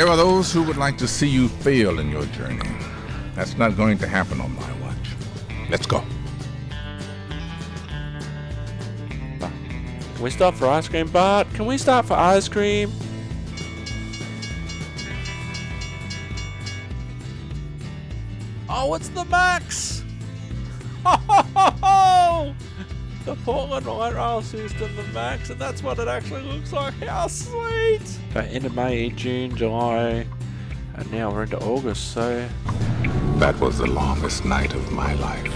There are those who would like to see you fail in your journey. That's not going to happen on my watch. Let's go. Can we stop for ice cream, Bart? Can we stop for ice cream? Oh, it's the Max! Ho ho ho ho! The Portland Light Rail System, the Max, and that's what it actually looks like. How sweet! So end of May, June, July, and now we're into August, so... That was the longest night of my life.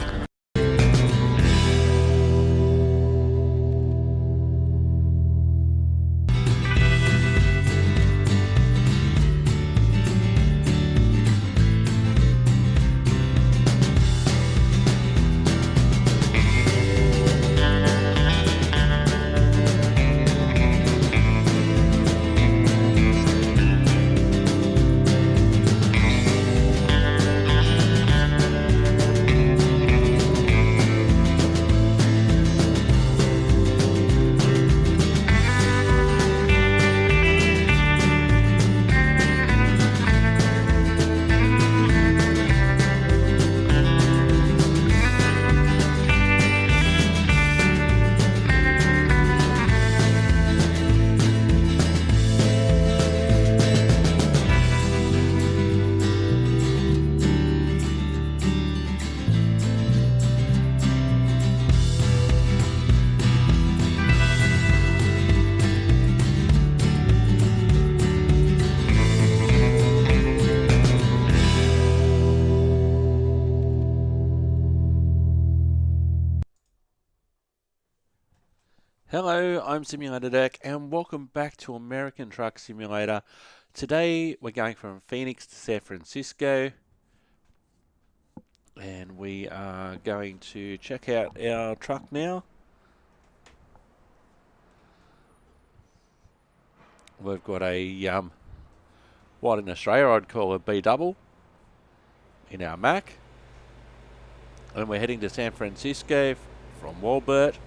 Hello, I'm Simulator Deck and welcome back to American Truck Simulator. Today we're going from Phoenix to San Francisco and we are going to check out our truck now. We've got a what in Australia I'd call a B-double in our Mac, and we're heading to San Francisco from Walbert.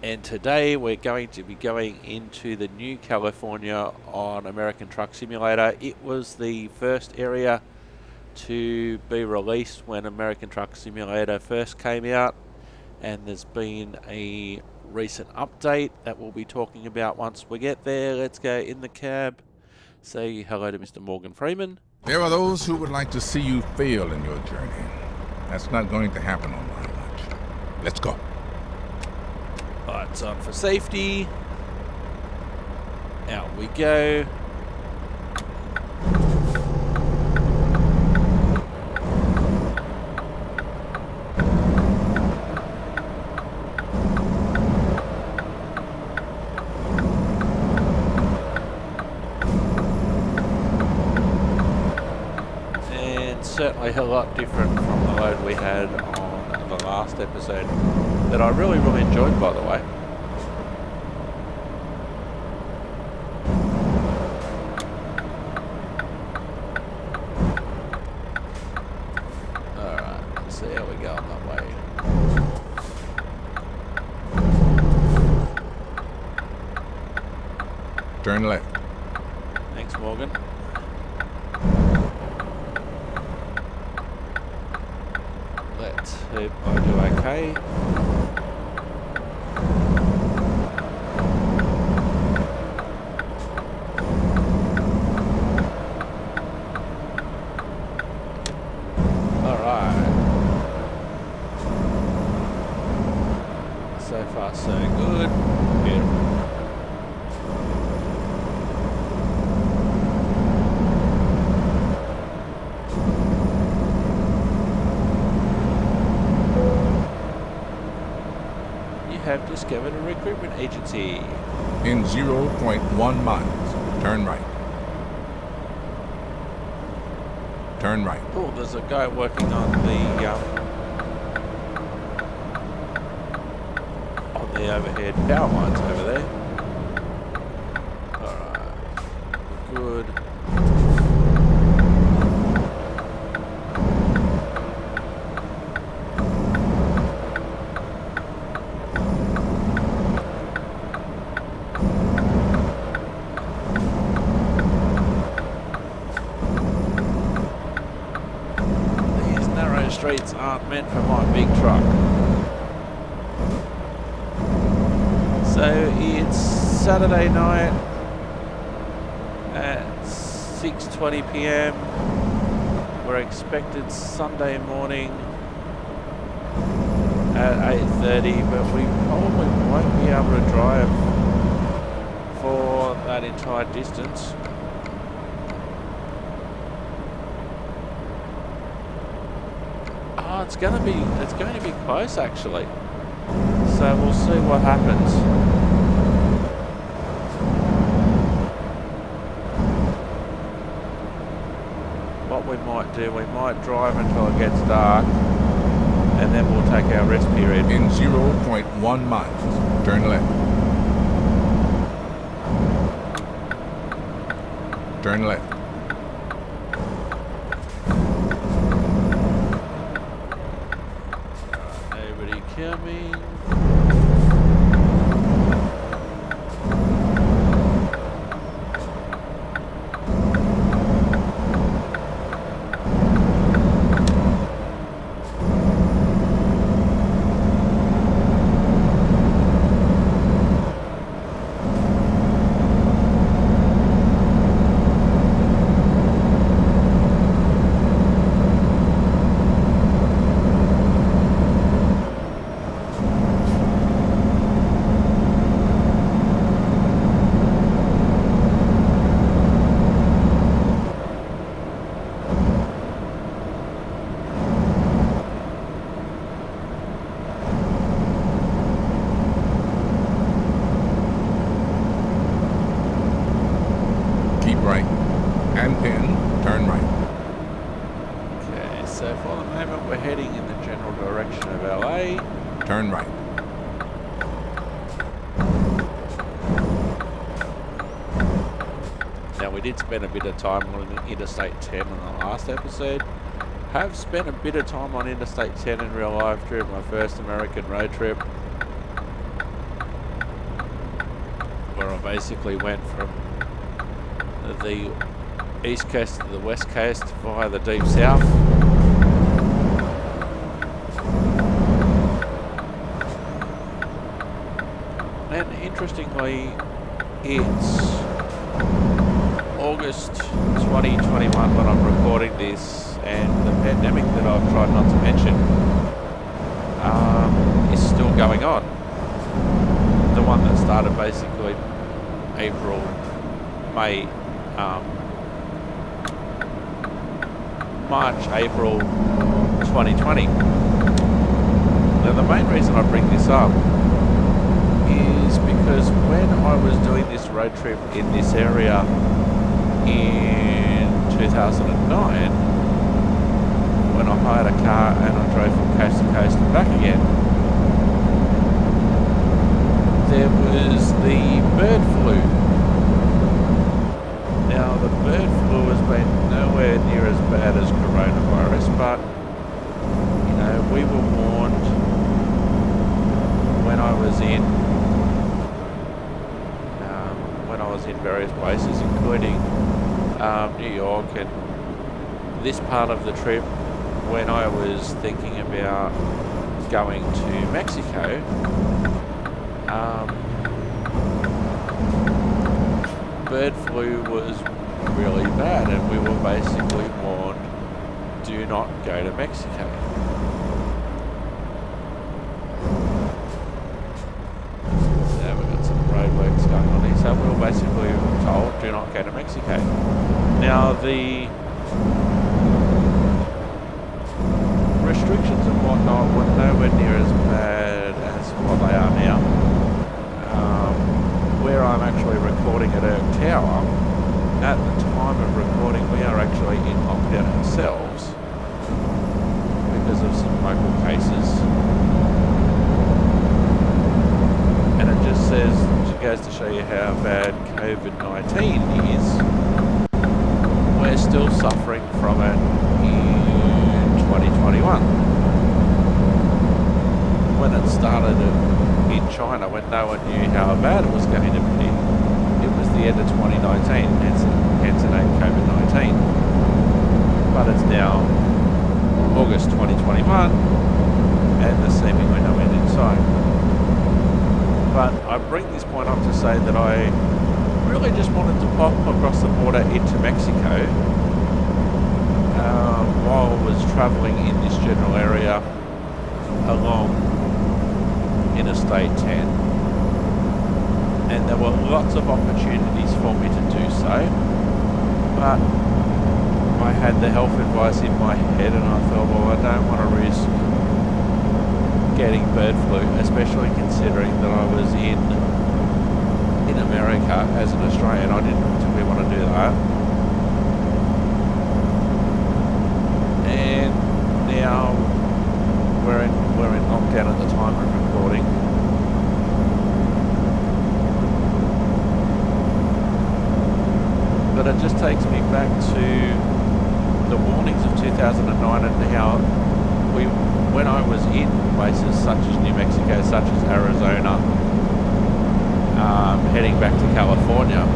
And today we're going to be going into the New California on American Truck Simulator. It was the first area to be released when American Truck Simulator first came out, and there's been a recent update that we'll be talking about once we get there. Let's go in the cab, say hello to Mr. Morgan Freeman. There are those who would like to see you fail in your journey. That's not going to happen on my watch. Let's go. Lights on for safety. Out we go. And certainly a lot different from the load we had on the last episode, that I really enjoyed, by the way. Alright, let's see how we go on that way. Turn left. Thanks, Morgan. Let's hope I do okay. Alright. So far so good. Beautiful. Have discovered a recruitment agency. In 0.1 miles, turn right. Turn right. Oh, there's a guy working on the overhead power lines over there. Alright. Good. streets aren't meant for my big truck. So it's Saturday night at 6:20 p.m. We're expected Sunday morning at 8:30, but we probably won't be able to drive for that entire distance. Oh, it's going to be close actually. So we'll see what happens. What we might do, we might drive until it gets dark, and then we'll take our rest period. In 0.1 miles, turn left. Turn left. Nobody coming. Right and then turn right. Okay, so for the moment we're heading in the general direction of LA. Turn right. Now we did spend a bit of time on Interstate 10 in the last episode. Have spent a bit of time on Interstate 10 in real life during my first American road trip, where I basically went from the east coast to the west coast via the deep south. And interestingly, it's August 2021 when I'm recording this, and the pandemic that I've tried not to mention is still going on. The one that started basically April, May, March, April 2020. Now the main reason I bring this up is because when I was doing this road trip in this area in 2009, when I hired a car and I drove from coast to coast and back again, there was the bird flu. Now, the bird flu has been nowhere near as bad as coronavirus, but, you know, we were warned when I was in various places, including New York and this part of the trip when I was thinking about going to Mexico. Bird flu was really bad, and we were basically warned, do not go to Mexico. So we've got some roadworks going on here, so we were basically told, do not go to Mexico. Now the restrictions and whatnot were nowhere near as bad as what they are now. Where I'm actually recording at Erg Tower, at the time of recording we are actually in lockdown ourselves because of some local cases, and it just says, it goes to show you how bad COVID-19 is. We're still suffering from it in 2021. When it started in China, when no one knew how bad it was going to be, it was the end of 2019, hence the name COVID-19. But it's now August 2021. front, and there's seemingly no end in sight. But I bring this point up to say that I really just wanted to pop across the border into Mexico while I was travelling in this general area along Interstate 10. And there were lots of opportunities for me to do so, but I had the health advice in my head and I thought, well, I don't want to risk getting bird flu, especially considering that I was in America as an Australian. I didn't particularly want to do that. And now we're in lockdown at the time of recording. But it just takes me back to the warnings of 2009 and how when I was in places such as New Mexico, such as Arizona, heading back to California,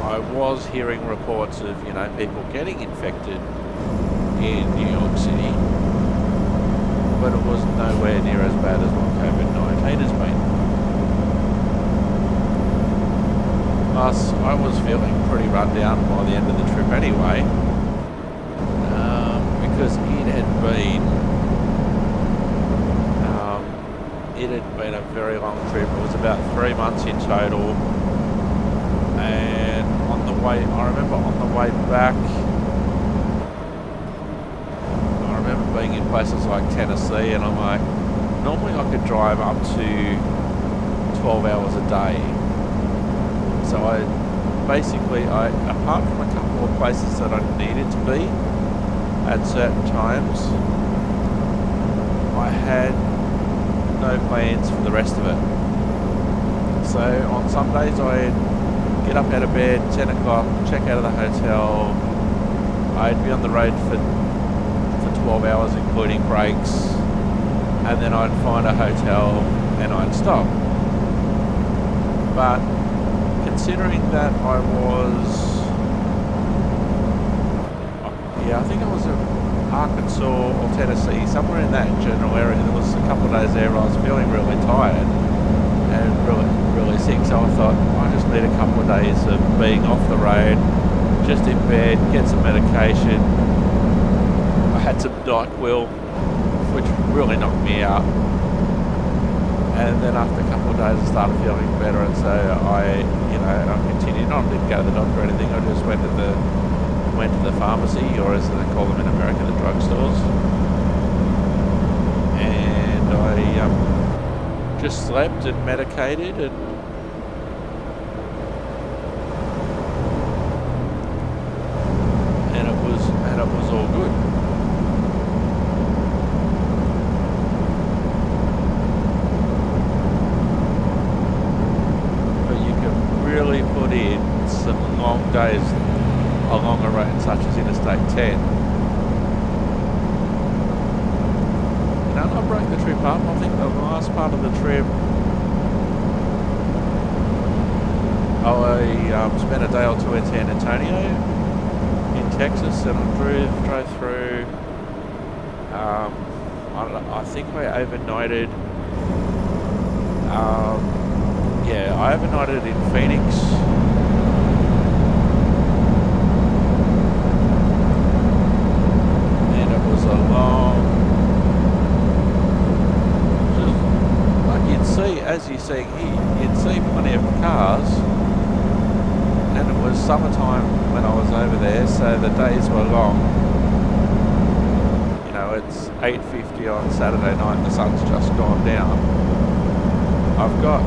I was hearing reports of, people getting infected in New York City, but it was nowhere near as bad as what COVID-19 has been. Plus, I was feeling pretty run down by the end of the trip anyway, because it had been a very long trip. It was about 3 months in total, and I remember on the way back, I remember being in places like Tennessee, and I'm like, normally I could drive up to 12 hours a day. So apart from a couple of places that I needed to be at certain times, I had no plans for the rest of it. So on some days I'd get up out of bed, 10 o'clock, check out of the hotel. I'd be on the road for 12 hours including breaks, and then I'd find a hotel and I'd stop. But considering that I think it was in Arkansas or Tennessee, somewhere in that general area, there was a couple of days there where I was feeling really tired and really, really sick, so I thought I just need a couple of days of being off the road, just in bed, get some medication. I had some NyQuil, which really knocked me out. And then after a couple of days I started feeling better, and so I continued on. Didn't go to the doctor or anything. I just went to the pharmacy, or as they call them in America, the drugstores. And I just slept and medicated, and it was all good. Really put in some long days along a road such as Interstate 10. And I broke the trip up. I think the last part of the trip I spent a day or two in San Antonio in Texas, and I drove through. I think I overnighted. I overnighted in Phoenix. And it was a long, you'd see, as you're seeing here, you'd see plenty of cars. And it was summertime when I was over there, so the days were long. It's 8:50 on Saturday night and the sun's just gone down. I've got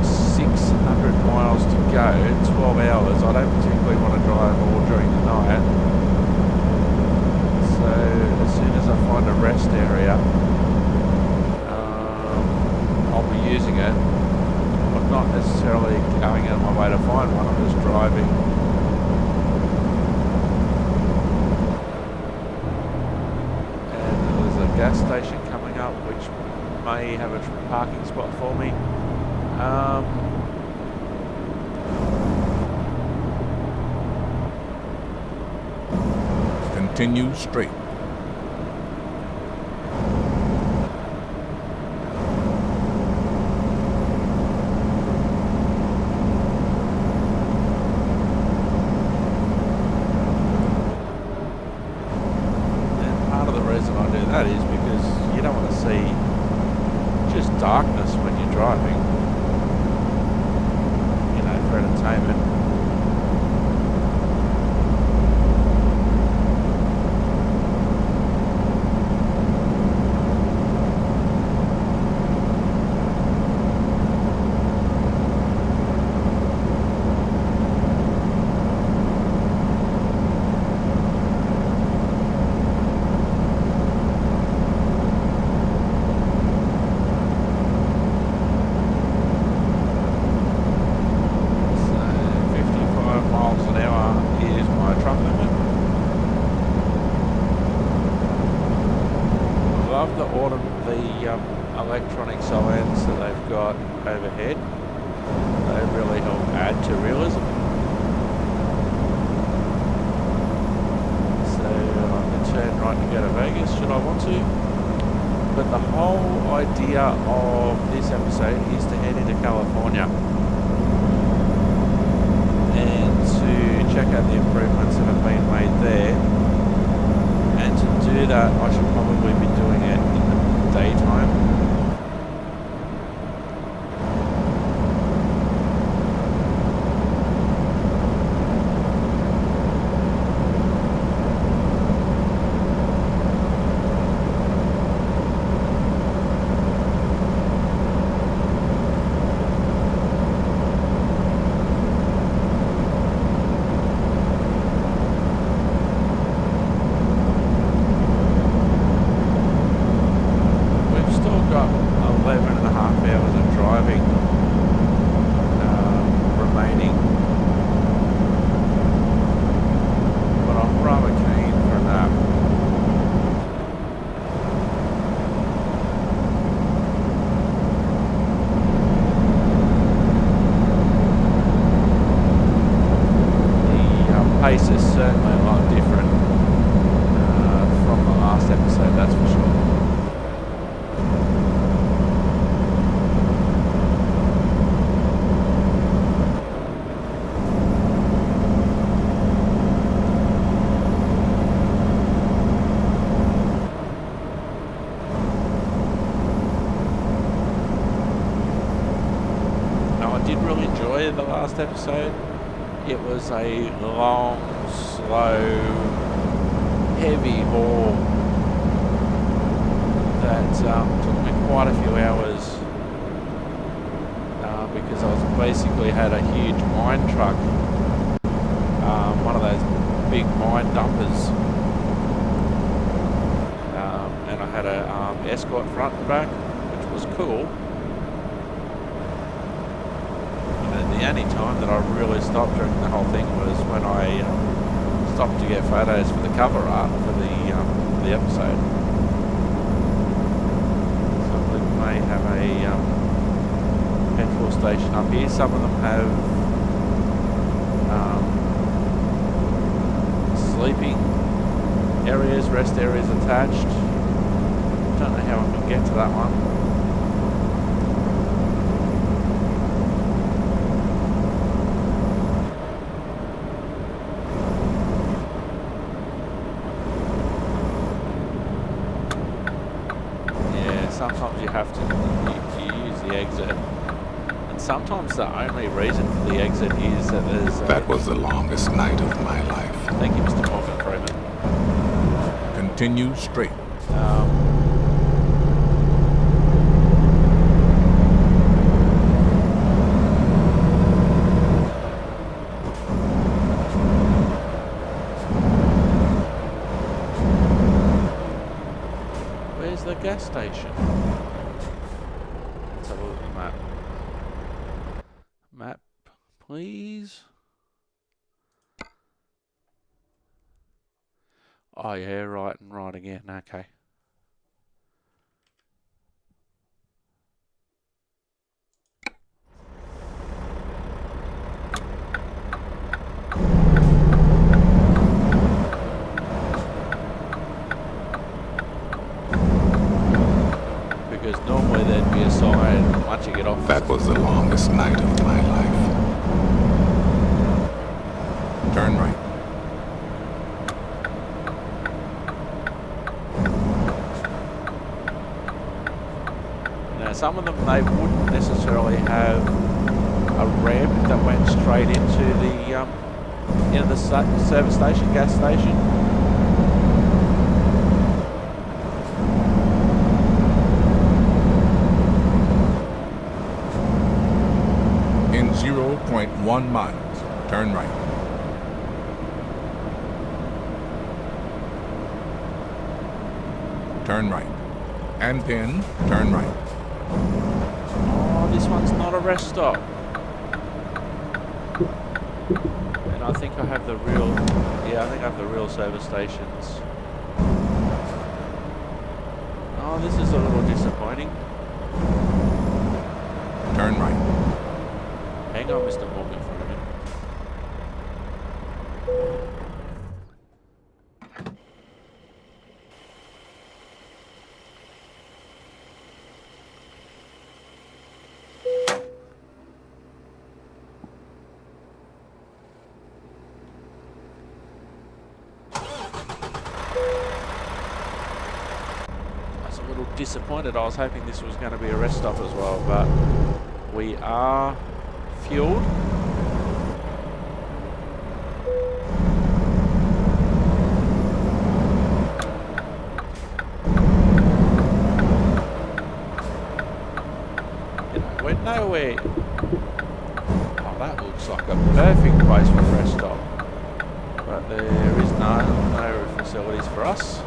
600 miles to go, 12 hours. I don't particularly want to drive all during the night. So as soon as I find a rest area, I'll be using it. I'm not necessarily going out of my way to find one, I'm just driving. And there's a gas station coming up which may have a parking spot for me. Continue straight. And part of the reason I do that is because you don't want to see just darkness when you're driving, you know, for entertainment. Electronic signs that they've got overhead, they really help add to realism. So I can turn right to go to Vegas should I want to, but the whole idea of this episode is to head into California and to check out the improvements that have been made there, and to do that I should probably be doing it in the daytime. Pace is certainly a lot different from the last episode, that's for sure. Now, I did really enjoy the last episode. It was a long, slow, heavy haul that took me quite a few hours because I was basically had a huge mine truck, one of those big mine dumpers, and I had a escort front and back, which was cool. The only time that I really stopped during the whole thing was when I stopped to get photos for the cover art for the episode. So we may have a petrol station up here. Some of them have sleeping areas, rest areas attached. Don't know how I can get to that one. Sometimes you have to use the exit, and sometimes the only reason for the exit is that there's That was the longest night of my life. Thank you, Mr. Morgan Freeman. Continue straight. Where's the gas station? Let's have a look at the map. Map, please. Oh yeah, right and right again. Okay. once you get off. That was the longest night of my life. Turn right. Now, some of them, they wouldn't necessarily have a ramp that went straight into the service station, gas station. In 0.1 miles, turn right. Turn right. And then turn right. Oh, this one's not a rest stop. And I think I have the real, yeah, I think I have the real service stations. Oh, this is a little disappointing. Turn right. Hang on, Mr. Morgan, for a minute. Disappointed. I was hoping this was going to be a rest stop as well, but we are fueled. You know, we're nowhere. Oh, that looks like a perfect place for a rest stop, but there is no facilities for us.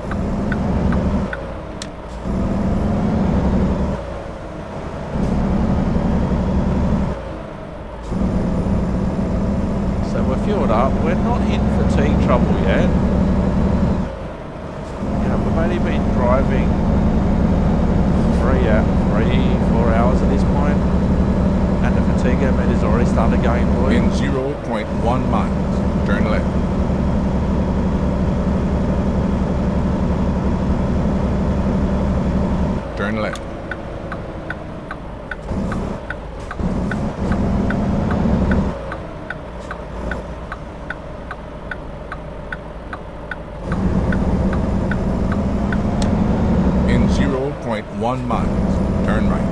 Fueled up. We're not in fatigue trouble yet. You know, we've only been driving 4 hours at this point, and the fatigue meter's already started going blue. In 0.1 miles, turn left. Turn left. In 0.1 miles, turn right.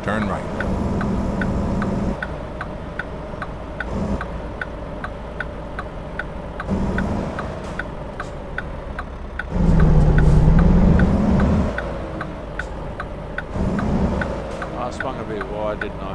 Turn right. I swung a bit wide, didn't I?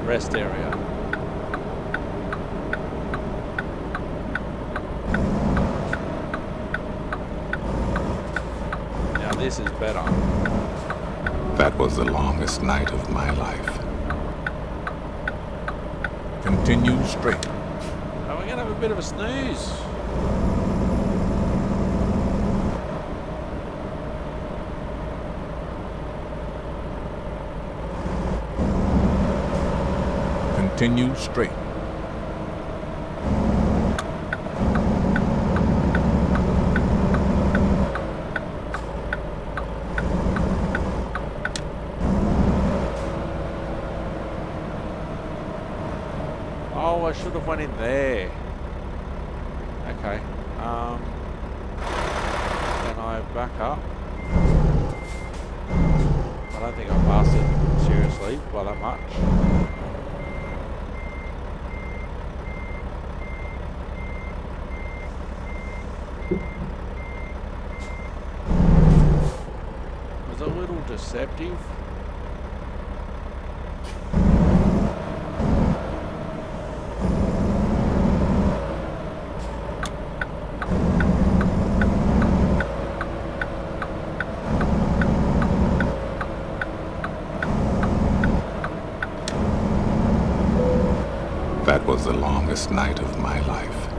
Rest area. Now this is better. That was the longest night of my life. Continue straight. Oh, we're going to have a bit of a snooze. Continue straight. Oh, I should have went in there. back up. I don't think I passed it seriously by that much. It was a little deceptive. That was the longest night of my life.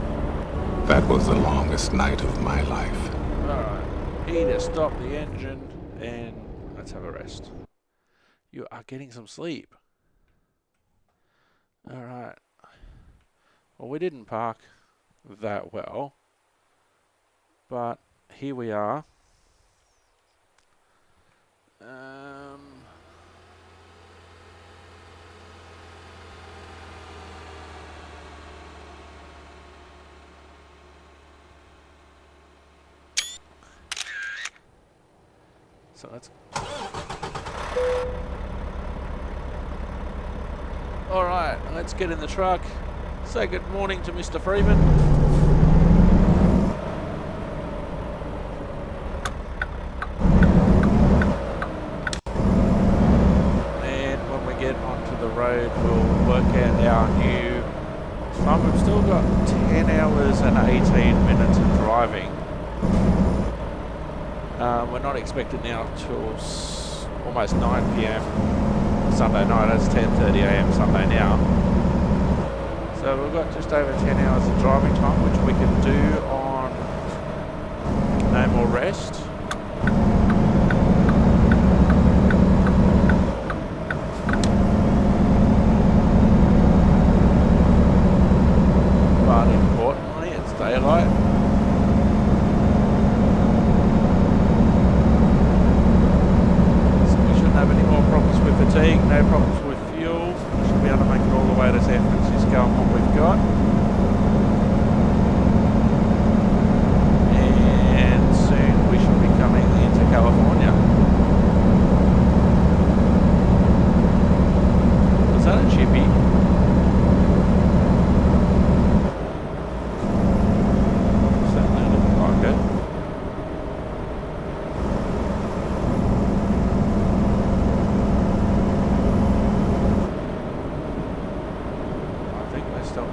That was the longest night of my life. Alright, need to stop the engine and let's have a rest. You are getting some sleep. Alright. Well, we didn't park that well, but here we are. So let's... Alright, let's get in the truck. Say good morning to Mr. Freeman. And when we get onto the road, we'll work out our new time. We've still got 10 hours and 18 minutes of driving. We're not expected now till almost 9 p.m. Sunday night. It's 10:30 a.m. Sunday now. So we've got just over 10 hours of driving time, which we can do on no more rest. But importantly, it's daylight. Fatigue, no problems with fuel. We should be able to make it all the way to San Francisco on what we've got. And soon we should be coming into California. Was that a chippy? Certainly looked like it.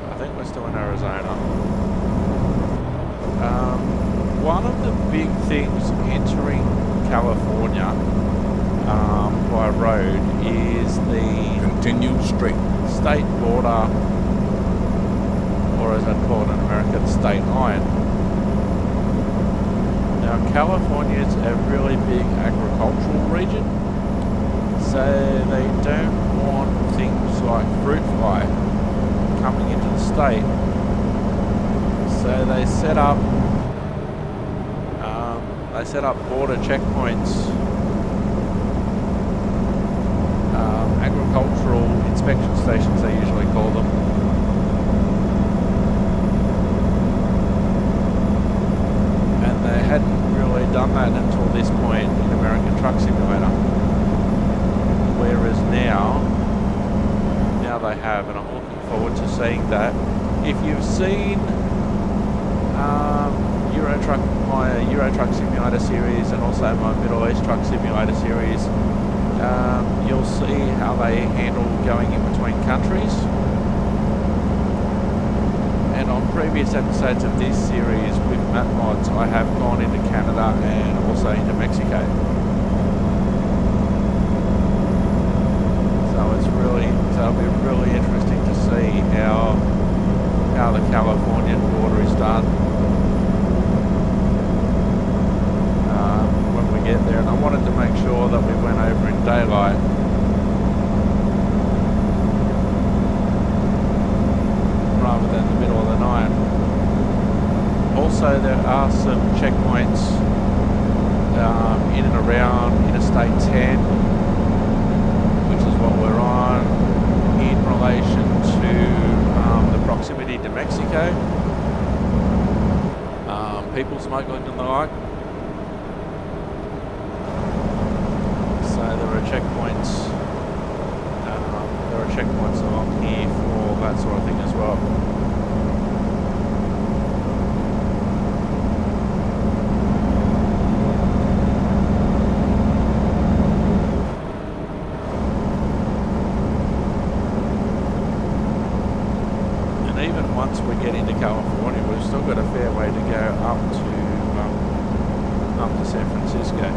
I think we're still in Arizona. One of the big things entering California by road is the Continue straight. state border, or as I'd call it in America, the state line. Now, California is a really big agricultural region, so they don't want things like fruit fly coming into the state. So they set up border checkpoints, agricultural inspection stations they usually call them. And they hadn't really done that until this point in American Truck Simulator. Whereas now they have, and I'm looking forward to seeing that. If you've seen my Euro Truck Simulator series and also my Middle East Truck Simulator series, you'll see how they handle going in between countries. And on previous episodes of this series with map mods, I have gone into Canada and also into Mexico. So it'll be really interesting to see how the Californian border is done when we get there. And I wanted to make sure that we went over in daylight. Rather than the middle of the night. Also, there are some checkpoints in and around Interstate 10, which is what we're on, in relation to the proximity to Mexico, people smuggling and the like. checkpoints along here for that sort of thing as well. And even once we get into California, we've still got a fair way to go up to San Francisco.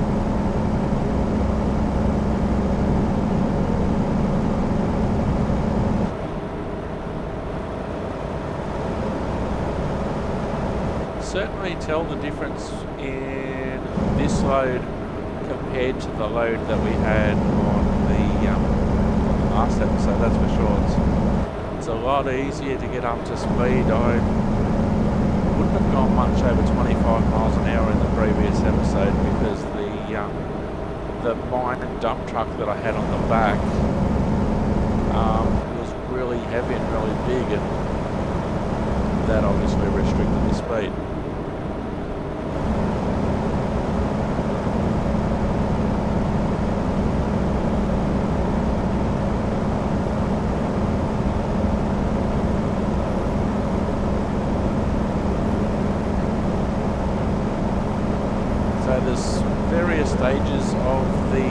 Certainly tell the difference in this load compared to the load that we had on the last episode, that's for sure. It's a lot easier to get up to speed. I wouldn't have gone much over 25 miles an hour in the previous episode because the mine and dump truck that I had on the back was really heavy and really big, and that obviously restricted the speed. So there's various stages of the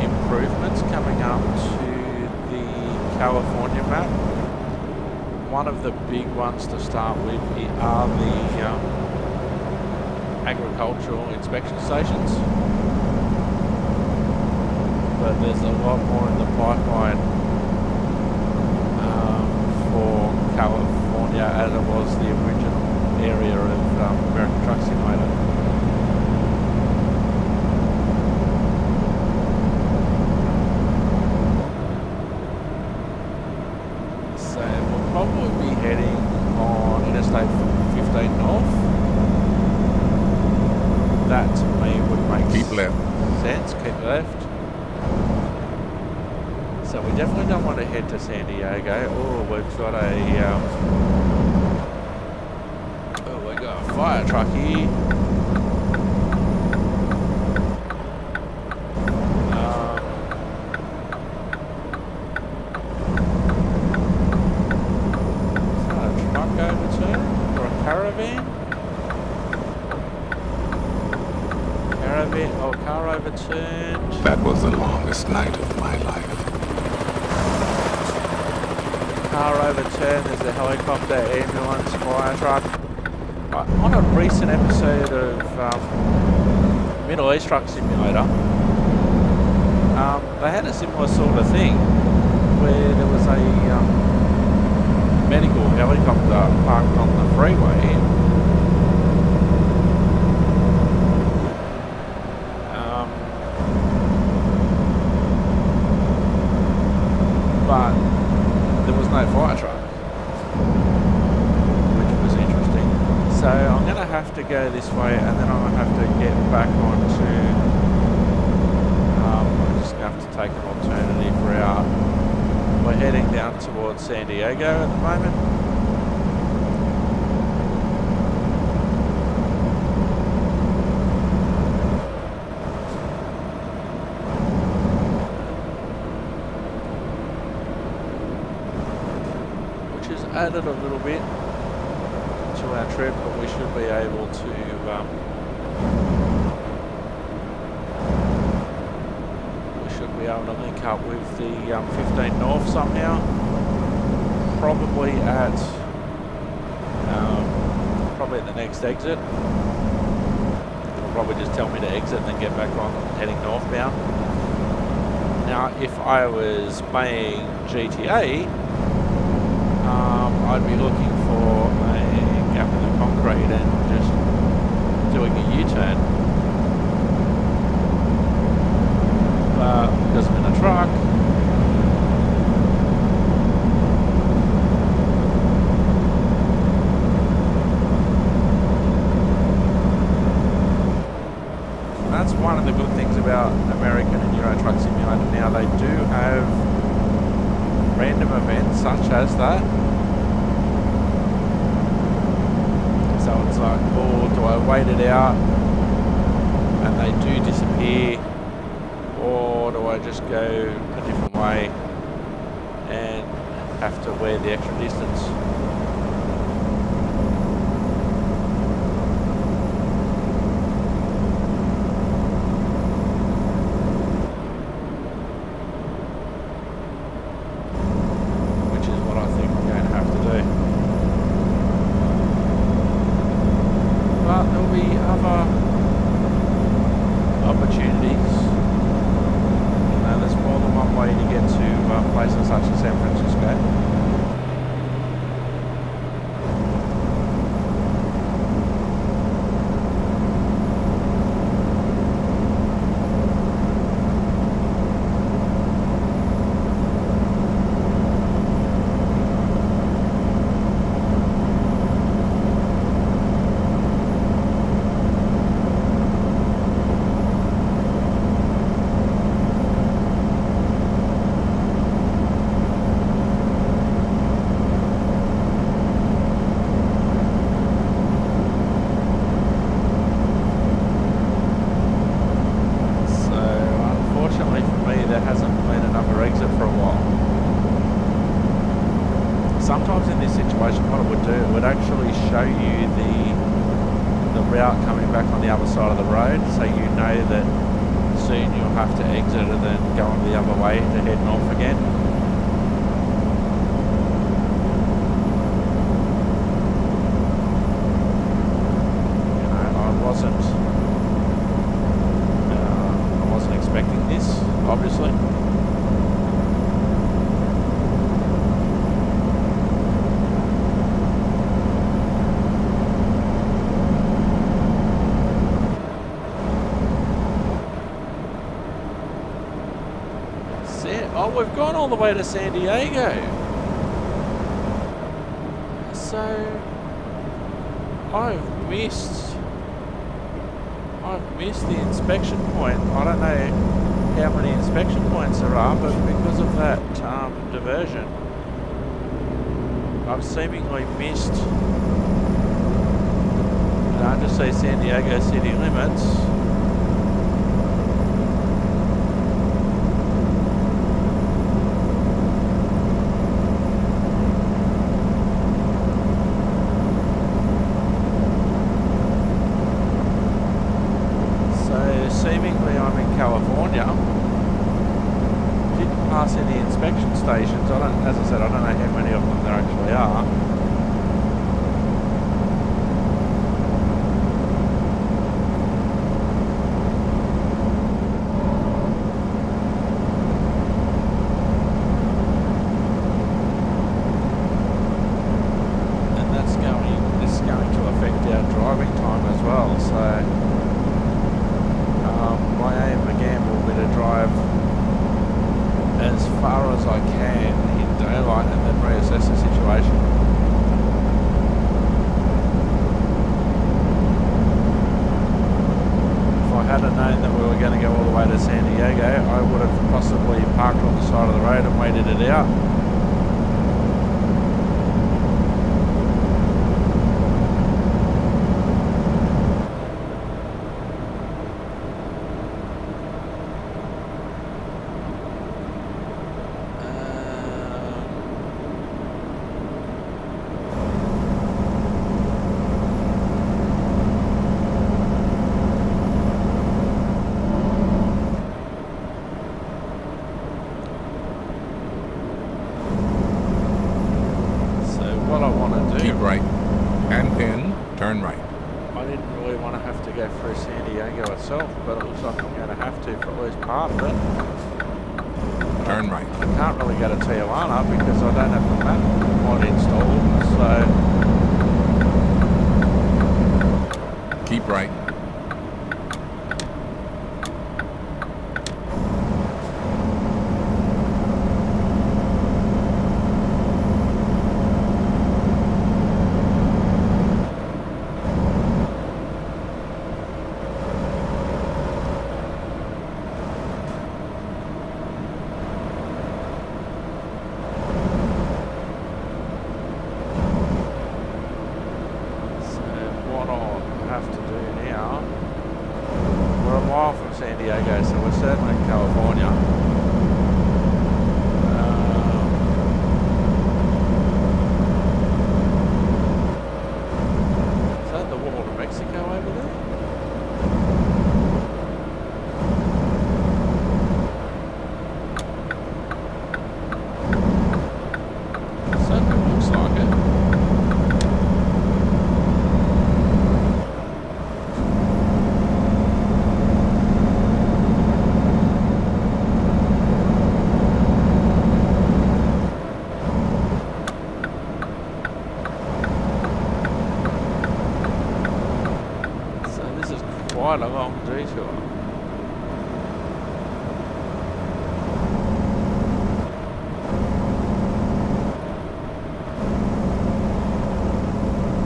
improvements coming up to the California map. One of the big ones to start with are the agricultural inspection stations. But there's a lot more in the pipeline for California as it was the original area of American Truck Simulator. Probably be heading on Interstate 15 North. That to me would make sense. Keep left. So we definitely don't want to head to San Diego. Oh, we've got a fire truck here. Car overturned. That was the longest night of my life. Car overturned. There's a helicopter, ambulance, fire truck. On a recent episode of Middle East Truck Simulator, they had a similar sort of thing where there was a medical helicopter parked on the freeway. But there was no fire truck, which was interesting. So I'm going to have to go this way, and then I'm going to have to get back onto. I'm just going to have to take an alternative route. We're heading down towards San Diego at the moment. Added a little bit to our trip, but we should be able to link up with the 15 North somehow. Probably at the next exit. It'll probably just tell me to exit and then get back on heading northbound. Now, if I was playing GTA, I'd be looking for a gap in the concrete and just doing a U-turn. But because I'm in a truck, and that's one of the good things about American and Euro Truck Simulator now. They do have random events such as that. So it's like, oh, do I wait it out and they do disappear, or do I just go a different way and have to wear the extra distance. Which is what I think I'm going to have to do. But there'll be other opportunities. You know, there's more than one way to get to places such as San Francisco. Sometimes in this situation what it would do, it would actually show you the route coming back on the other side of the road, so you know that soon you'll have to exit and then go on the other way to head north again. You know, I wasn't expecting this, obviously. Oh, we've gone all the way to San Diego. So I've missed the inspection point. I don't know how many inspection points there are, but because of that diversion, I've seemingly missed. And I just say San Diego city limits. Seemingly I'm in California. Didn't pass any inspection stations. As I said, I don't know how many of them there actually are. And this is going to affect our driving time as well. So my aim again will be to drive as far as I can in daylight and then reassess the situation. If I had known that we were going to go all the way to San Diego, I would have possibly parked on the side of the road and waited it out. What I want to do... Keep right, and then turn right. I didn't really want to have to go through San Diego itself, but it looks like I'm going to have to for at least part of it. Turn right. I can't really go to Tijuana because I don't have the map mod installed, so... Keep right. From San Diego, so we're certainly in California. detour.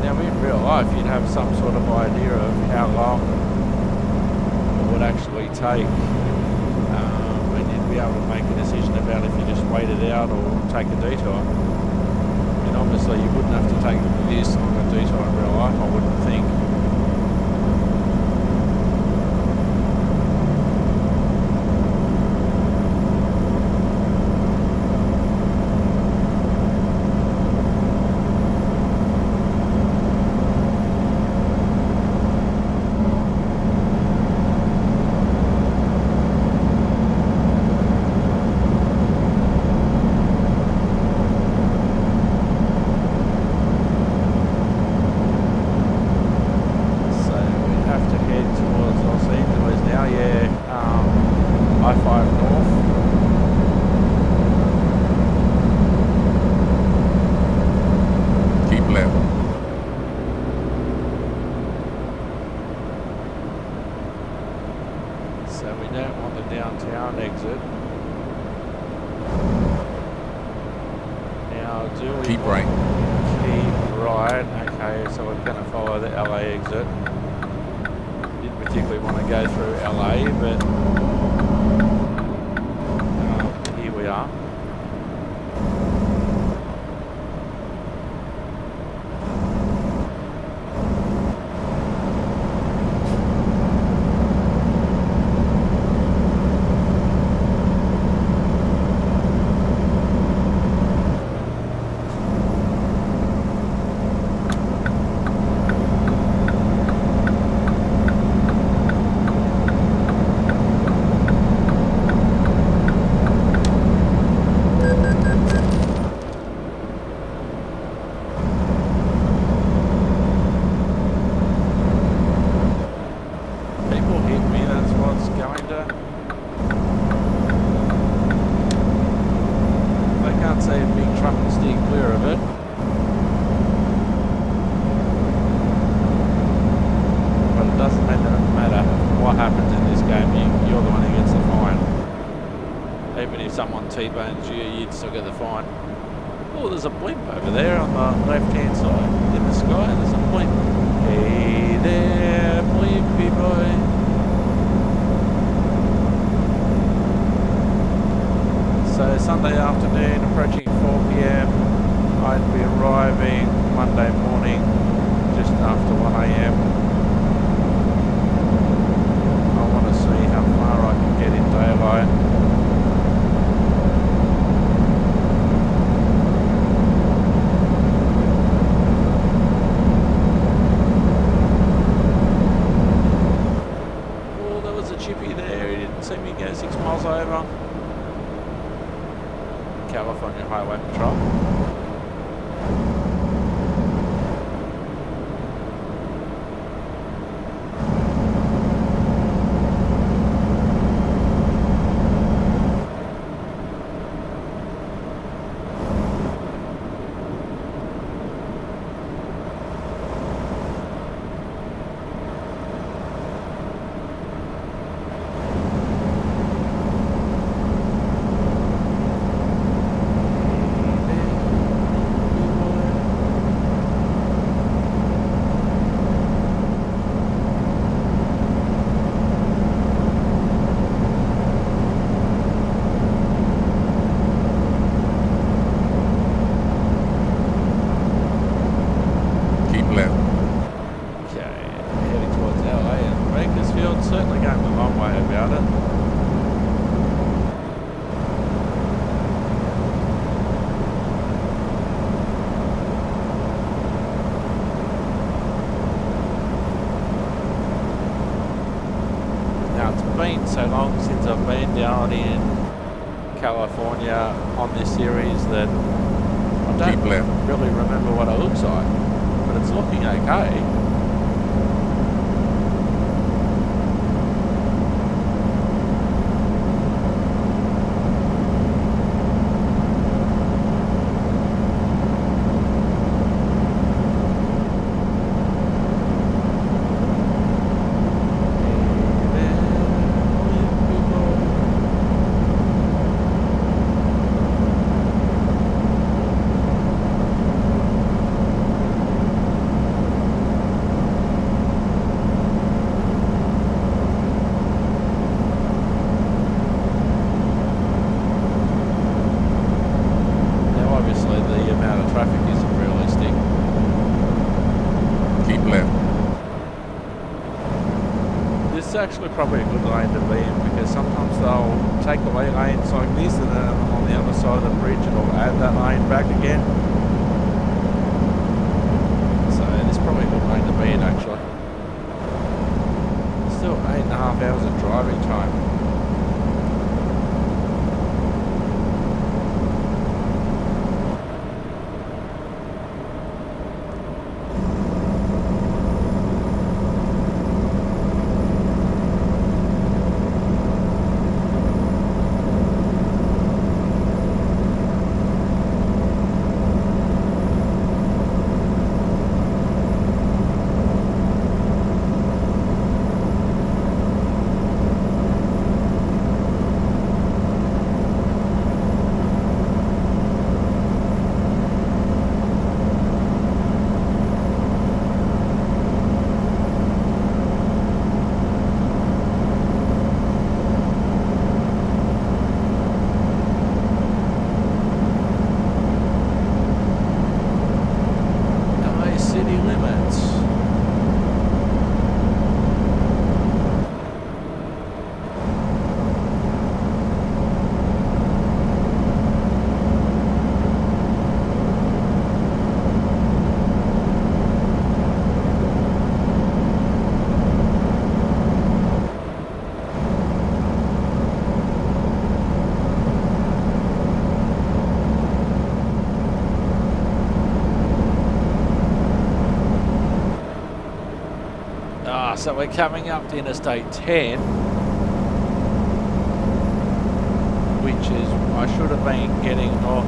Now in real life you'd have some sort of idea of how long it would actually take, and you'd be able to make a decision about if you just wait it out or take a detour. And obviously you wouldn't have to take this on a detour in real life, I wouldn't think. Keep right. Keep right. Okay, so we're going to follow the LA exit. Didn't particularly want to go through LA, but here we are. T-bones you, you'd still get the fine. Oh, there's a blimp over there on the left-hand side. In the sky, there's a blimp. Hey there, blimpy boy. So Sunday afternoon, approaching 4 p.m. I'd be arriving Monday morning, just after 1 a.m. I want to see how far I can get in daylight. California Highway Patrol. So long since I've been down in California on this series that I don't really remember what it looks like, but it's looking okay. actually probably a good lane to be in, because sometimes they'll take away lanes like this, and then on the other side of the bridge it'll add that lane back again. So this is probably a good lane to be in, actually. Still 8.5 hours of driving time. So we're coming up to Interstate 10, which is, I should have been getting off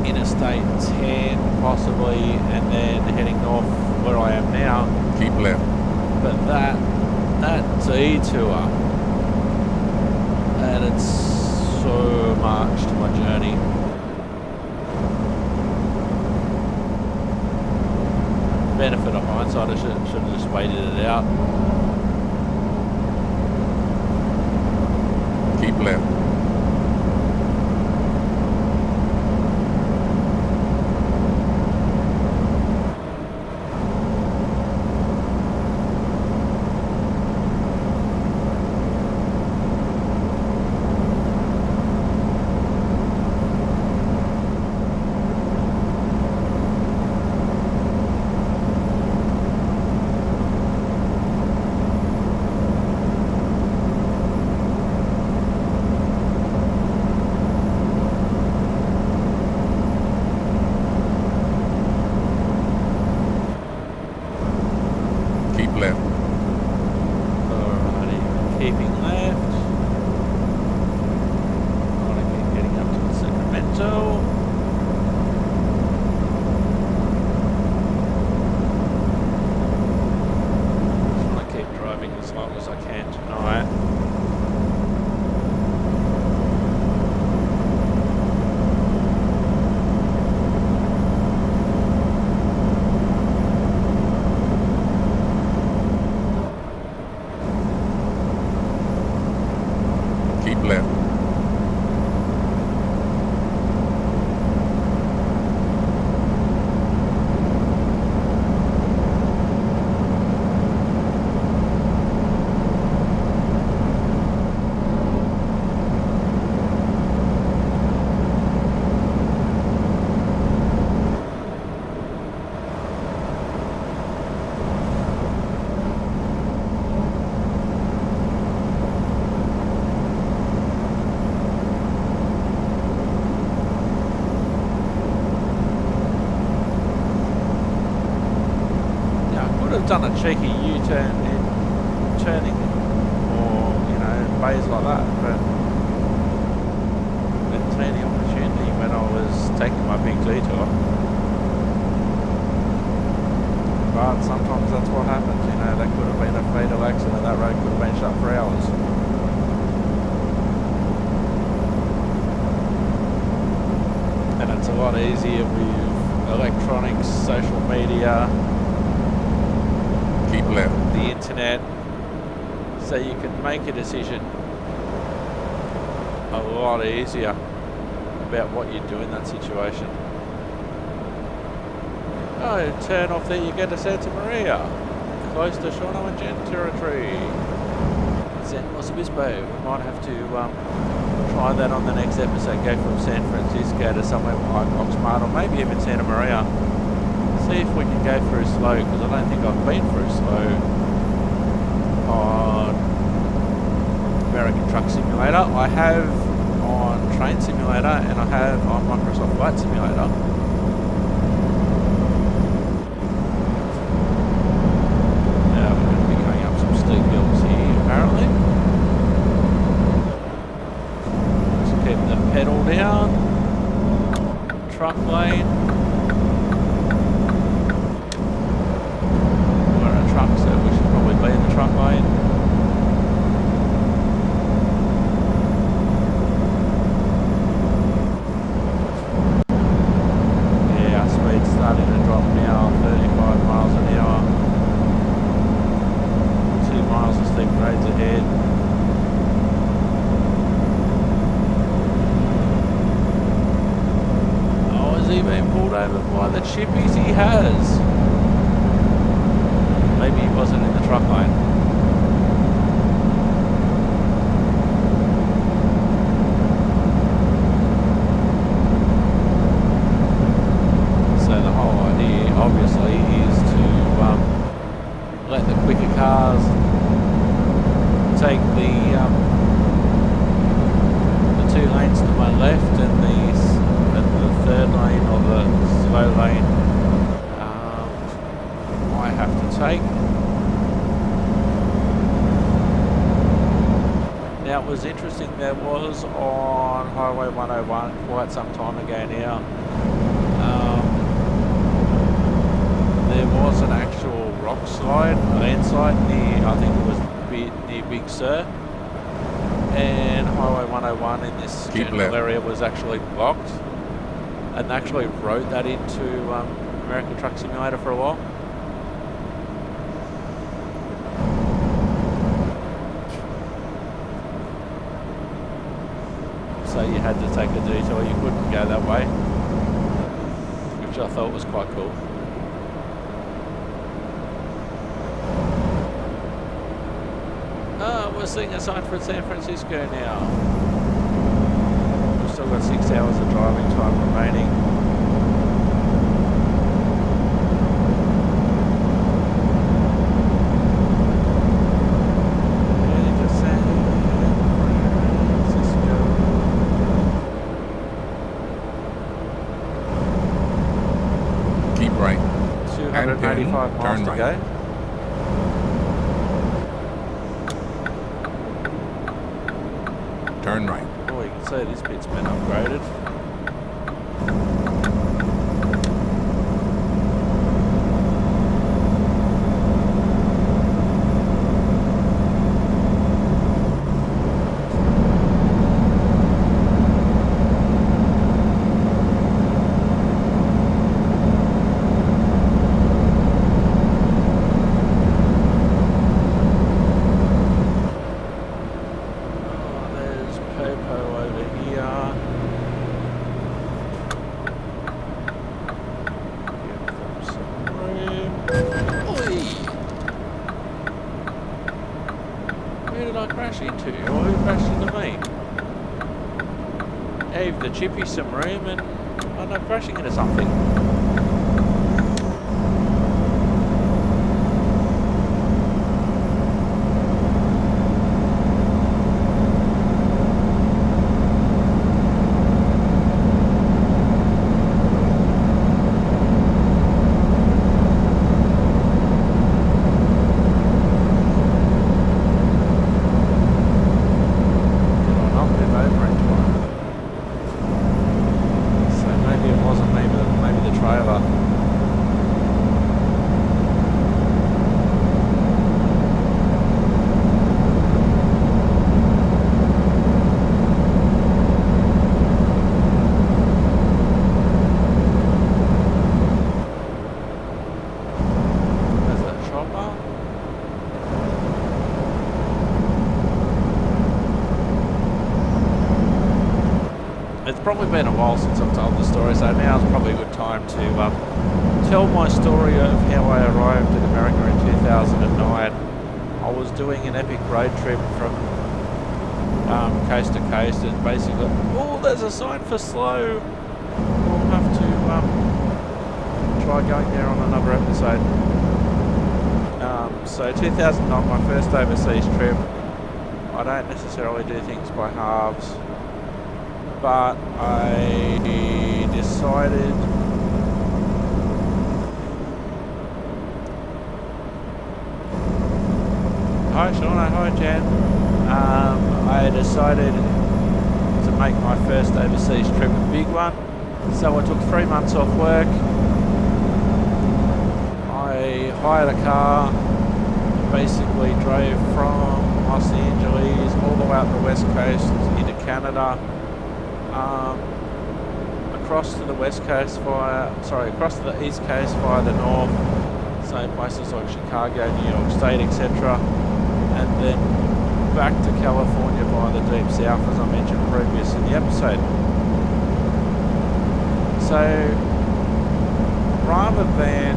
Interstate 10 possibly, and then heading north where I am now. Keep left. But that detour added so much to my journey. Benefit of hindsight, I should have just waited it out. Keep left. Done a cheeky U-turn in turning, or bays like that, but didn't see any opportunity when I was taking my big detour. But sometimes that's what happens, that could have been a fatal accident. That road could have been shut for hours. And it's a lot easier with electronics, social media, keep left, the internet, so you can make a decision a lot easier about what you do in that situation. Oh, turn off there, you get to Santa Maria. close to Shawno and Jen territory. San Luis Obispo. We might have to try that on the next episode. Go from San Francisco to somewhere like Oxnard or maybe even Santa Maria. See if we can go through slow, because I don't think I've been through slow on American Truck Simulator. I have on Train Simulator and I have on Microsoft Flight Simulator. Now we're going to be going up some steep hills here apparently. Just keep the pedal down. Truck lane. We're in a truck, so we should probably be in the truck lane. Starting to drop now, 35 miles an hour, 2 miles of steep grades ahead. Oh, has he been pulled over by the chippies? He has. Maybe he wasn't in the truck lane. Obviously is to let the quicker cars take the 2 lanes to my left and the third lane or the slow lane I have to take. Now it was interesting, there was on Highway 101 quite some time ago now, there was an actual rock slide, landslide near, I think it was near Big Sur, and Highway 101 in this general area was actually blocked, and they actually wrote that into American Truck Simulator for a while. So you had to take a detour, you couldn't go that way, which I thought was quite cool. We're seeing a sign for San Francisco now. We've still got 6 hours of driving time remaining. Heading to San Francisco. Keep right. 285 miles to go. Turn right. Oh, you can see this bit's been upgraded. Into, or who crashed into me? Gave the chippy some room and I end up crashing into something. probably been a while since I've told the story, so now's probably a good time to tell my story of how I arrived in America in 2009. I was doing an epic road trip from coast to coast, and basically, oh, there's a sign for slow. We'll have to try going there on another episode. So 2009, my first overseas trip. I don't necessarily do things by halves, but I decided hi Shauna, hi Jan. I decided to make my first overseas trip a big one, so I took 3 months off work. I hired a car, basically drove from Los Angeles all the way up the west coast into Canada, across to the west coast across to the east coast via the north, so places like Chicago, New York State, etc., and then back to California via the deep south, as I mentioned previous in the episode. So rather than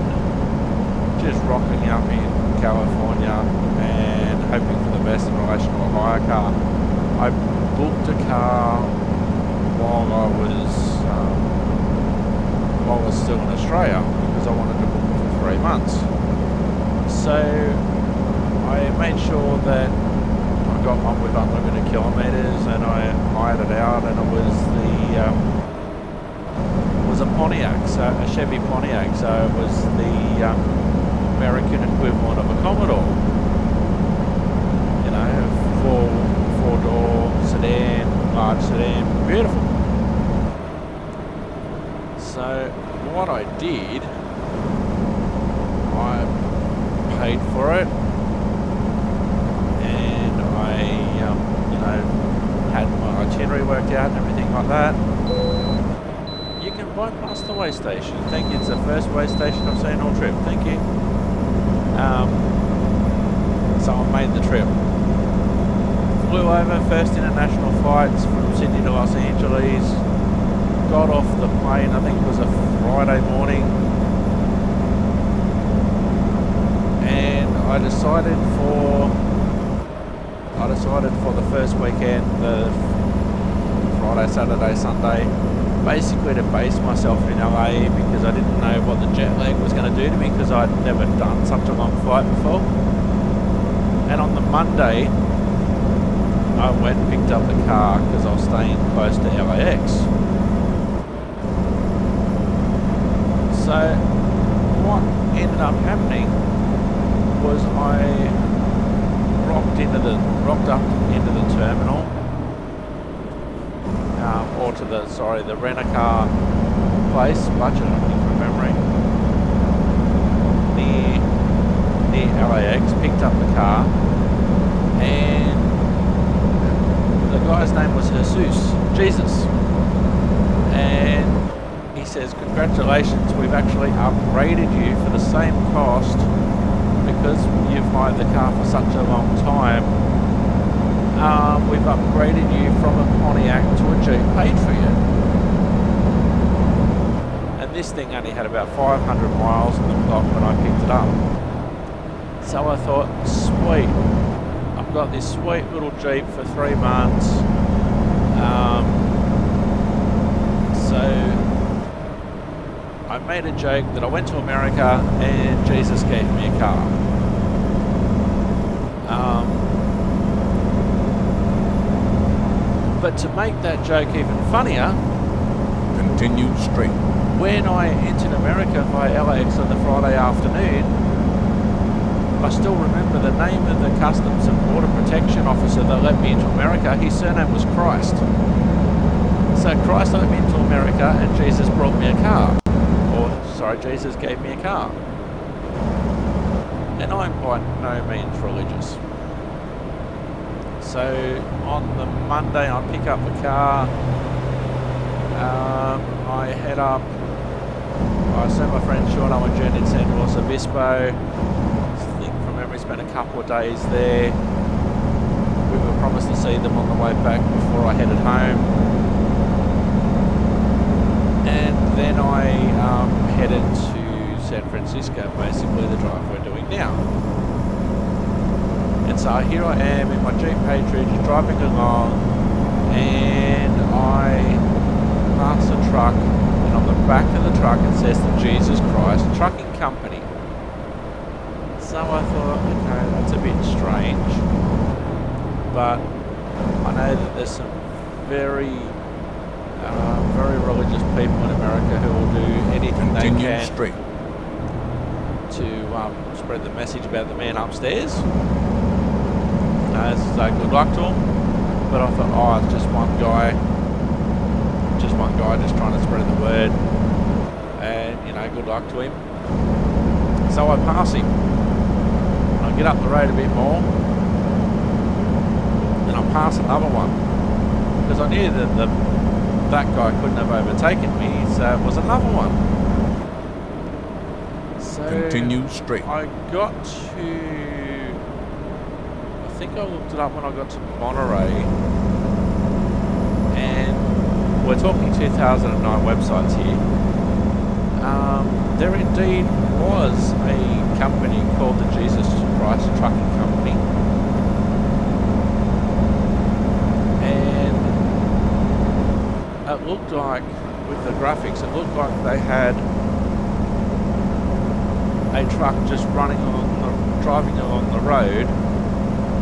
just rocking up in California and hoping for the best in relation to a hire car, I booked a car while I was still in Australia, because I wanted to book it for 3 months. So I made sure that I got one with unlimited kilometres, and I hired it out, and it was a Pontiac, so a Chevy Pontiac, so it was the American equivalent of a Commodore. You know, four-door sedan, large sedan, beautiful. So what I did, I paid for it, and I, had my itinerary worked out and everything like that. You can bypass the way station. Thank you. It's the first way station I've seen all trip. Thank you. So I made the trip. Flew over, first international flights from Sydney to Los Angeles. Got off the plane, I think it was a Friday morning. And I decided for the first weekend, the Friday, Saturday, Sunday, basically to base myself in LA, because I didn't know what the jet lag was going to do to me, because I'd never done such a long flight before. And on the Monday, I went and picked up the car because I was staying close to LAX. So what ended up happening was I rocked up into the terminal, or to the rent-a-car place, budget, I think, from memory, near LAX, picked up the car, and the guy's name was Jesus, and he says, congratulations, we've actually upgraded you for the same cost, because you've hired the car for such a long time. We've upgraded you from a Pontiac to a Jeep, paid for you. And this thing only had about 500 miles on the clock when I picked it up. So I thought, sweet, I've got this sweet little Jeep for 3 months. So I made a joke that I went to America and Jesus gave me a car. But to make that joke even funnier, Continue straight. when I entered America via LAX on the Friday afternoon, I still remember the name of the Customs and Border Protection officer that let me into America. His surname was Christ. So Christ let me into America, and Jesus brought me a car. Jesus gave me a car. And I'm by no means religious. So on the Monday I pick up the car, I head up, I sent my friend Sean and Jen in San Luis Obispo. I think from memory spent a couple of days there. We were promised to see them on the way back before I headed home. then I headed to San Francisco, basically the drive we're doing now. And so here I am in my Jeep Patriot driving along, and I pass a truck, and on the back of the truck it says the Jesus Christ Trucking Company. So I thought, okay, that's a bit strange, but I know that there's some very religious people in America who will do anything they can straight. to spread the message about the man upstairs. So good luck to him. But I thought, oh, it's just one guy just trying to spread the word, and you know, good luck to him. So I pass him. I get up the road a bit more, and I pass another one because I knew that guy couldn't have overtaken me, so it was another one. So Continue straight. I got to, I think I looked it up when I got to Monterey, and we're talking 2009 websites here. There indeed was a company called the Jesus Christ Trucking Company, and it looked like, with the graphics, it looked like they had a truck just driving along the road.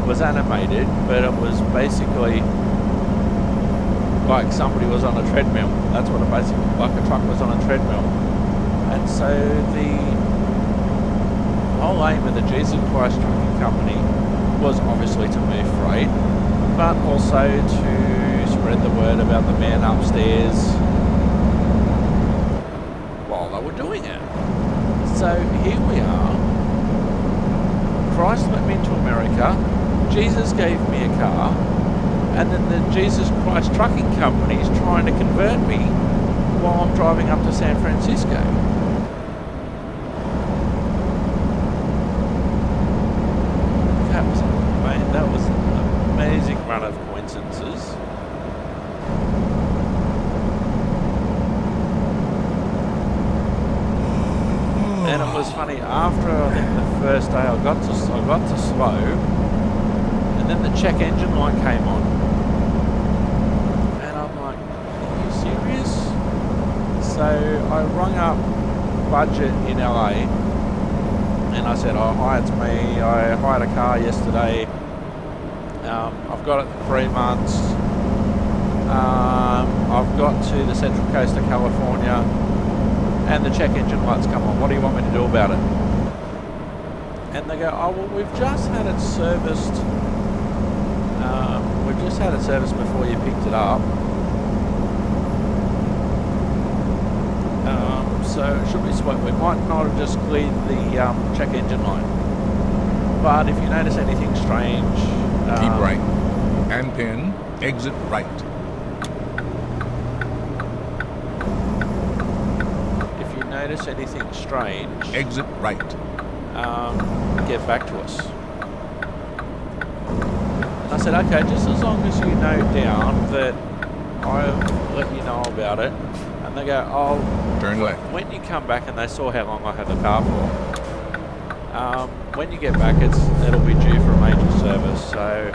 It was animated, but it was basically like somebody was on a treadmill. That's what it basically looked like. A truck was on a treadmill. And so the whole aim of the Jesus Christ Trucking Company was obviously to move freight, but also to spread the word about the man upstairs while they were doing it. So here we are. Christ let me into America. Jesus gave me a car, and then the Jesus Christ Trucking Company is trying to convert me while I'm driving up to San Francisco. That was an amazing run of coincidences. And it was funny, after I think the first day I got to slow, and then the check engine light came on. And I'm like, are you serious? So I rung up Budget in LA, and I said, oh, hi, it's me. I hired a car yesterday. I've got it for 3 months. I've got to the central coast of California, and the check engine light's come on. What do you want me to do about it? And they go, oh, well, we've just had it serviced. We've just had it serviced before you picked it up. So it should be sweet. We might not have just cleared the check engine light. But if you notice anything strange, Keep right. And pin. Exit right. if you notice anything strange, Exit right. get back to us. And I said, okay, just as long as you note down that I've let you know about it. And they go, oh, Turn left. when you come back, and they saw how long I had the car for. When you get back, it'll be due for a major service. So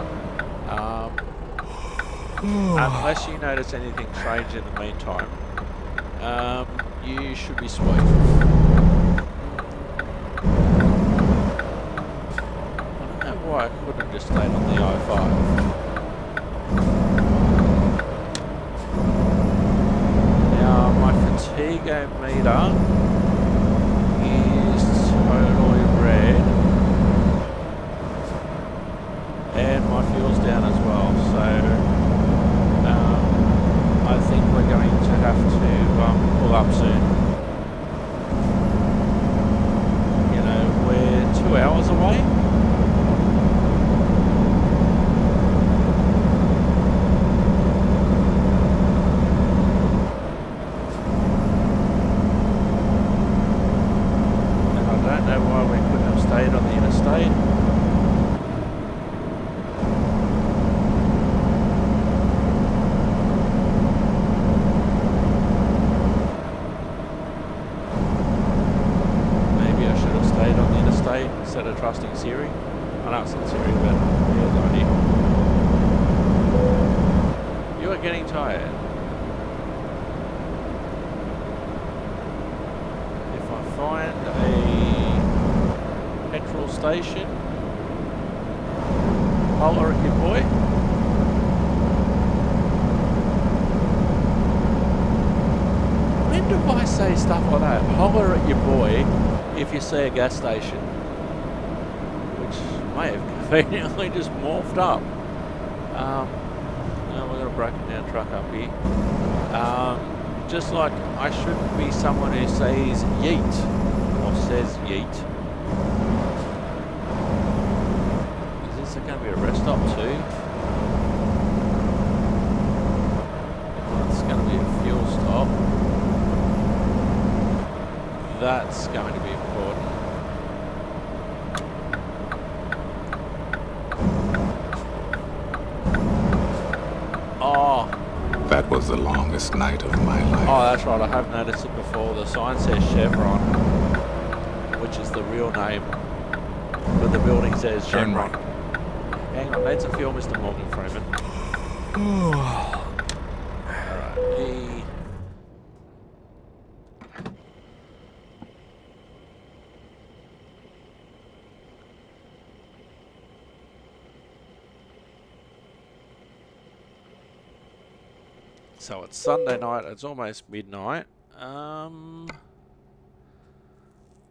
unless you notice anything strange in the meantime, you should be sweet. I don't know why I couldn't have just stayed on the I-5. Now my Fatigo meter is totally red, and my fuel's down as well, so I think we're going to have to pull up soon. You know, we're 2 hours away. getting tired? If I find a petrol station, holler at your boy. When do I say stuff like that? Holler at your boy if you see a gas station, which may have conveniently just morphed up. We've got a broken down truck up here. Just like I shouldn't be someone who says yeet or says yeet. Is this going to be a rest stop too? It's going to be a fuel stop. That's going to be important. Oh. That was the longest night of my life. Oh, that's right. I have noticed it before. The sign says Chevron, which is the real name, but the building says Turn Chevron. right. Hang on, need some fuel, Mr. Morgan Freeman. Alright, so it's Sunday night, it's almost midnight.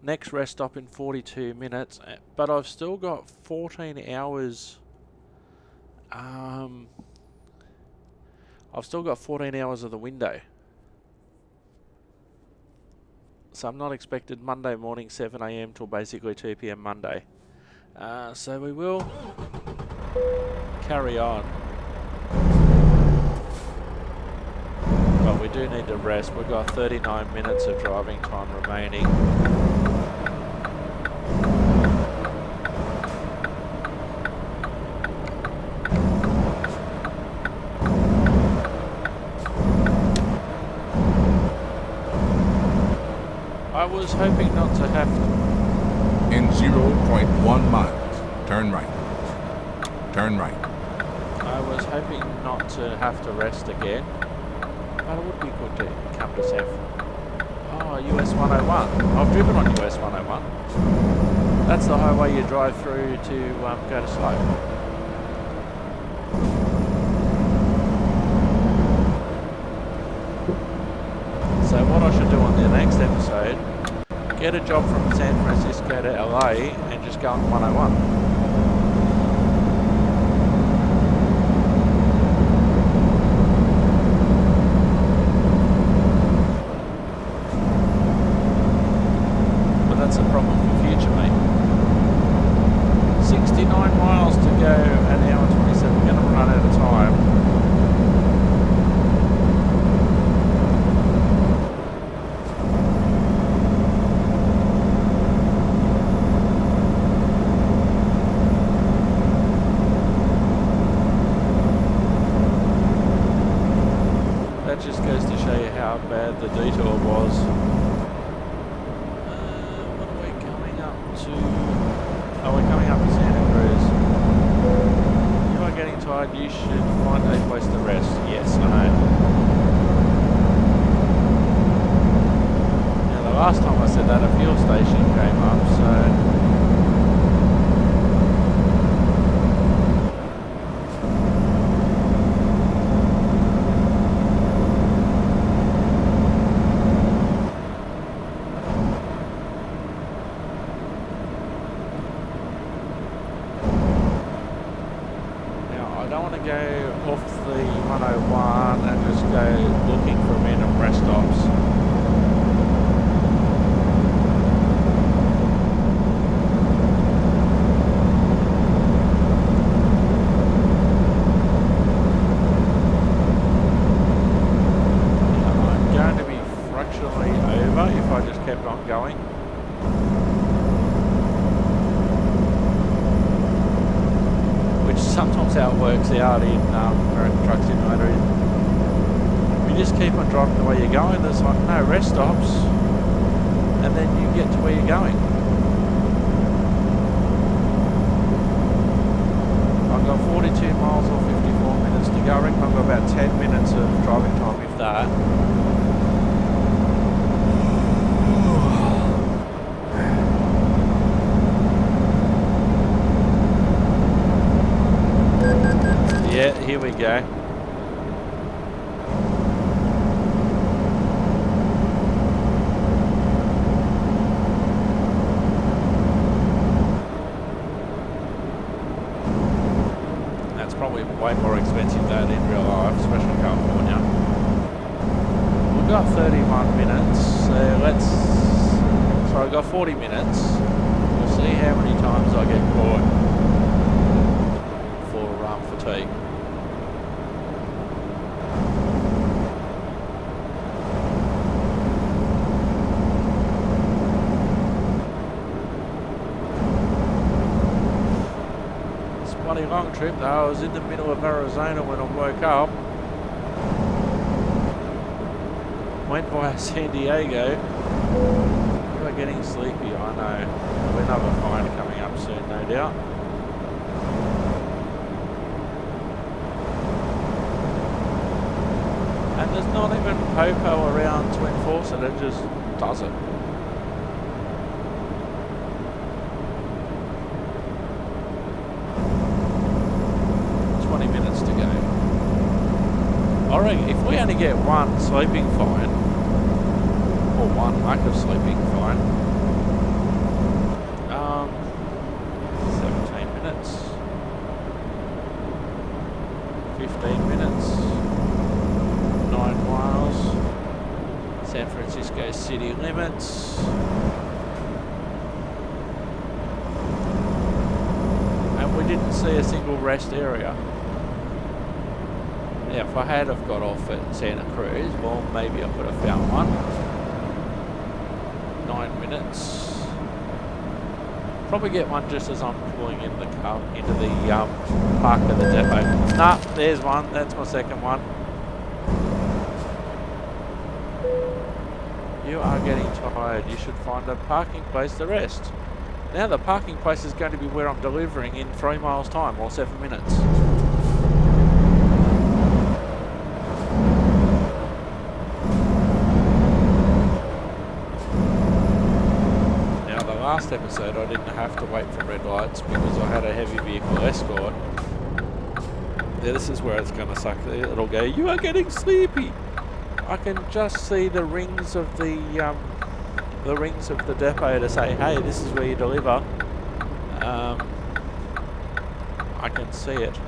Next rest stop in 42 minutes, but I've still got 14 hours. I've still got 14 hours of the window. So I'm not expected Monday morning 7 AM till basically 2 PM Monday. So we will carry on. But we do need to rest. We've got 39 minutes of driving time remaining. I was hoping not to have to. In 0.1 miles, turn right. Turn right. I was hoping not to have to rest again. But it would be good to come to San Oh, US 101. I've driven on US 101. That's the highway you drive through to go to Slope. So what I should do on the next episode, get a job from San Francisco to LA and just go on 101. That's a problem for future, mate. 69 miles to go, an hour 27. We're going to run out of time. That just goes to show you how bad the detour was. Oh, we're coming up to Santa Cruz. You are getting tired, you should find a place to rest. Yes, I know. Now, the last time I said that, a fuel station came up, so... Go off the 101 and just go looking for random rest stops. I'm going to be fractionally over if I just kept on going. Sometimes how it works out in American Truck Simulator is you just keep on driving the way you're going, there's like no rest stops, and then you get to where you're going. I've got 42 miles or 54 minutes to go. I reckon I've got about 10 minutes of driving time, if that. Yeah, here we go. That's probably way more expensive than in real life, especially in California. We've got 31 minutes, so I've got 40 minutes. We'll see how many times I get caught for fatigue. Bloody long trip though. I was in the middle of Arizona when I woke up. Went via San Diego. You are getting sleepy, I know. We'll another fine coming up soon, no doubt. And there's not even Popo around to enforce it, it just does it. Alright, if we only get one sleeping fine, or one lack of sleeping fine, 17 minutes, 15 minutes, 9 miles, San Francisco city limits, and we didn't see a single rest area. Yeah, if I had have got off at Santa Cruz, well, maybe I could have found one. 9 minutes. Probably get one just as I'm pulling in the car into the park of the depot. Nah, there's one. That's my second one. You are getting tired. You should find a parking place to rest. Now the parking place is going to be where I'm delivering in 3 miles time, or 7 minutes. Last episode I didn't have to wait for red lights because I had a heavy vehicle escort. Yeah, this is where it's going to suck. It'll go, you are getting sleepy. I can just see the rings of the depot to say, hey, this is where you deliver. I can see it.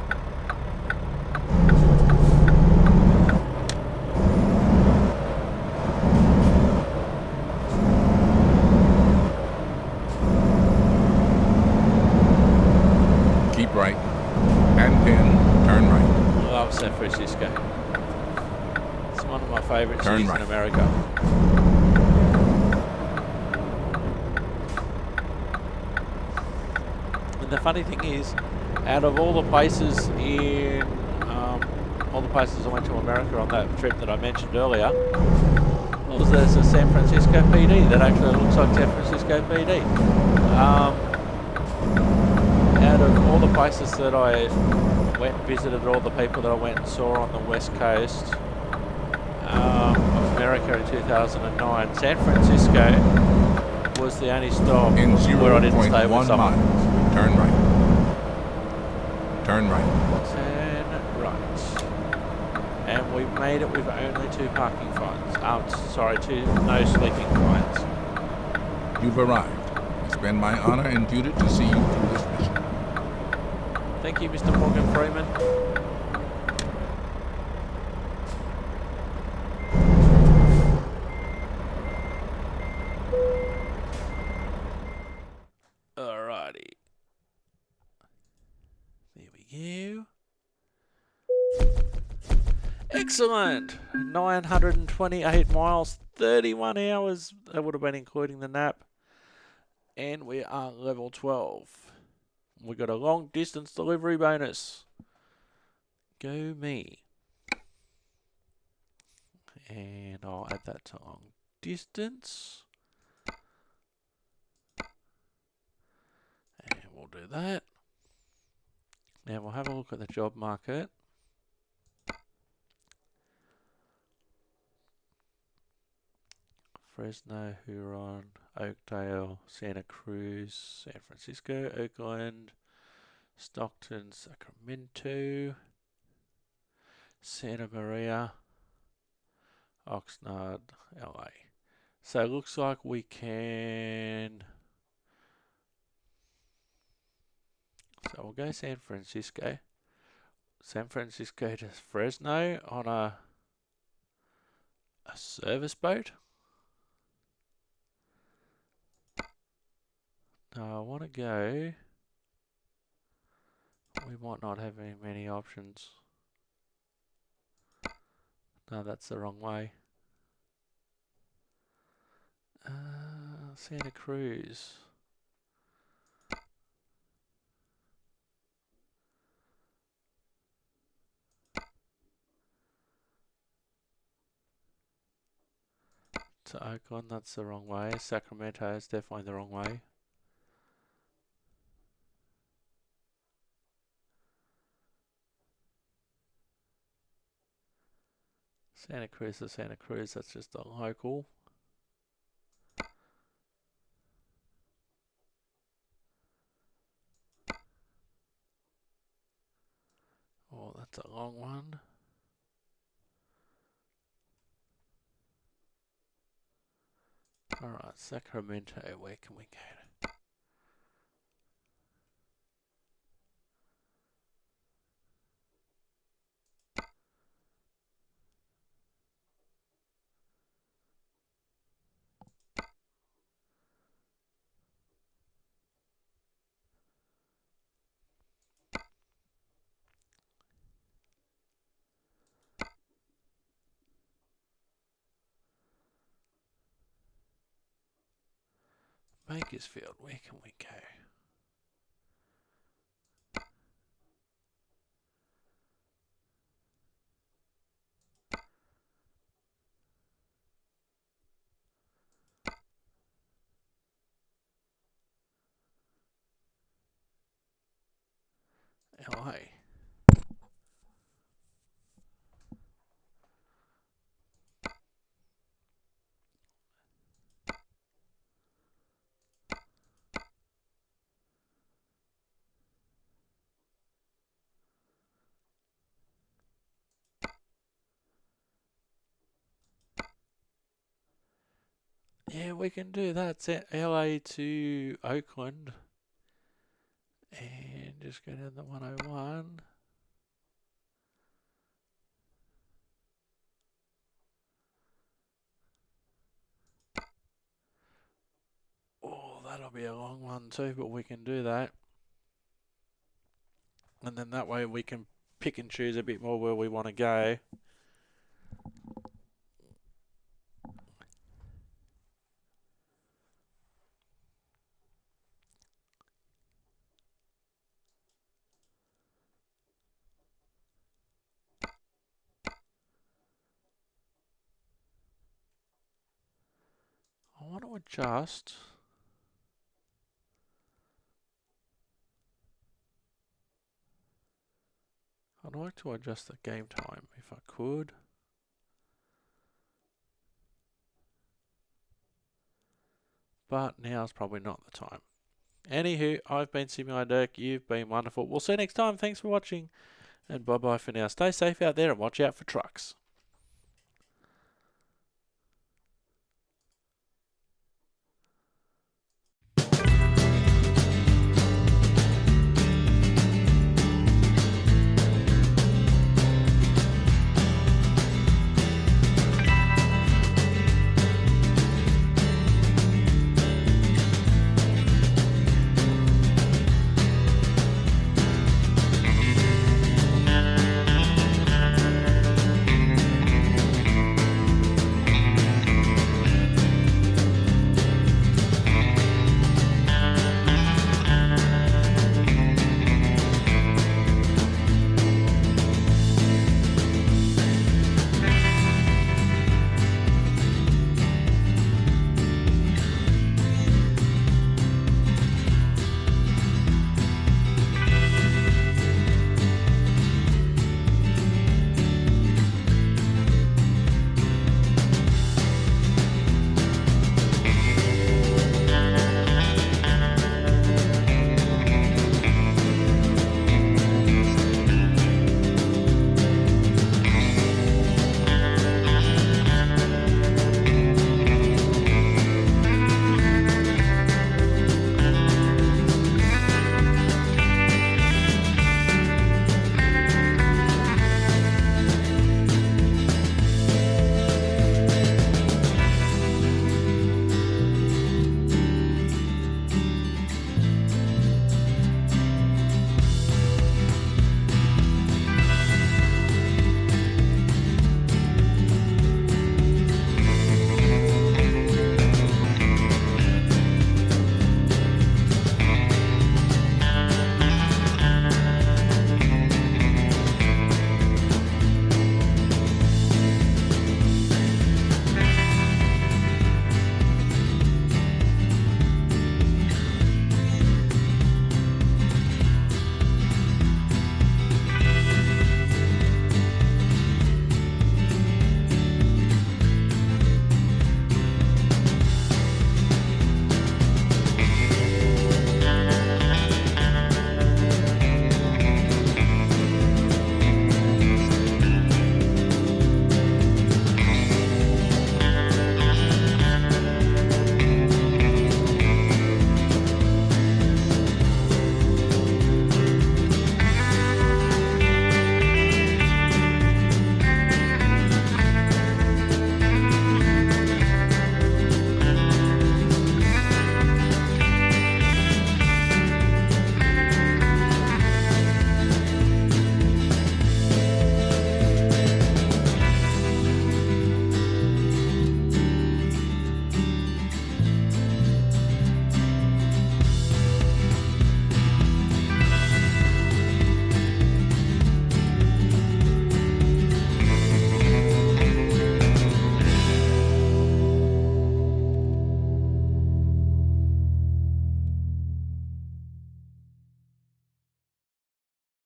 Right, and then turn right. I love San Francisco. It's one of my favourite cities in America. And the funny thing is, out of all the places I went to America on that trip that I mentioned earlier, well, there's a San Francisco PD that actually looks like San Francisco PD. Out of all the places that I went and visited, all the people that I went and saw on the west coast of America in 2009, San Francisco was the only stop where I didn't stay with someone. Turn right. Turn right. Turn right. And we made it with only 2 parking fines. No sleeping fines. You've arrived. It's been my honor and duty to see you through this mission. Thank you, Mr. Morgan Freeman. Alrighty. There we go. Excellent. 928 miles, 31 hours. That would have been including the nap. And we are level 12. We got a long distance delivery bonus. Go me. And I'll add that to long distance. And we'll do that. Now we'll have a look at the job market. Fresno, Huron, Oakdale, Santa Cruz, San Francisco, Oakland, Stockton, Sacramento, Santa Maria, Oxnard, LA. So it looks like we can... So we'll go San Francisco. San Francisco to Fresno on a service boat. No, I want to go... We might not have many options. No, that's the wrong way. Santa Cruz. To Oakland, that's the wrong way. Sacramento is definitely the wrong way. Santa Cruz to Santa Cruz, that's just a local. Oh, that's a long one. Alright, Sacramento, where can we go to? Bakersfield, where can we go? LA. Yeah, we can do that. Set LA to Oakland. And just go down the 101. Oh, that'll be a long one too, but we can do that. And then that way we can pick and choose a bit more where we want to go. I want to adjust. I'd like to adjust the game time if I could. But now's probably not the time. Anywho, I've been Simulator Dirk. You've been wonderful. We'll see you next time. Thanks for watching. And bye-bye for now. Stay safe out there and watch out for trucks.